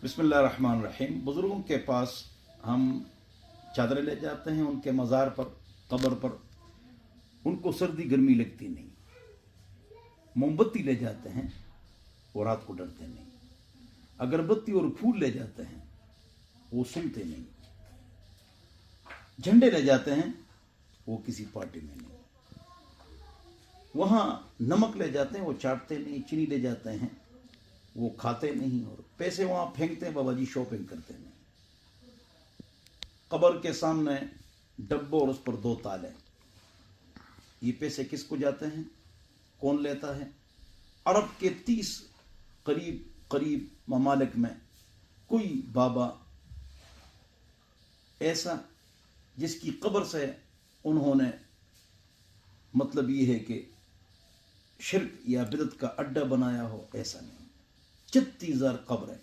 बिस्मिल्लाहिर्रहमानिर्रहीम। बुज़ुर्गों के पास हम चादरें ले जाते हैं, उनके मज़ार पर, कब्र पर। उनको सर्दी गर्मी लगती नहीं। मोमबत्ती ले जाते हैं, वो रात को डरते नहीं। अगरबत्ती और फूल ले जाते हैं, वो सुनते नहीं। झंडे ले जाते हैं, वो किसी पार्टी में नहीं। वहाँ नमक ले जाते हैं, वो चाटते नहीं। चीनी ले जाते हैं, वो खाते नहीं। और पैसे वहाँ फेंकते हैं, बाबा जी शॉपिंग करते नहीं। कब्र के सामने डब्बो और उस पर 2 ताले। ये पैसे किसको जाते हैं, कौन लेता है? अरब के 30 करीब ममालिक में कोई बाबा ऐसा जिसकी कब्र से उन्होंने, मतलब ये है कि शिर्क या बिदअत का अड्डा बनाया हो, ऐसा नहीं। 36,000 कब्र है।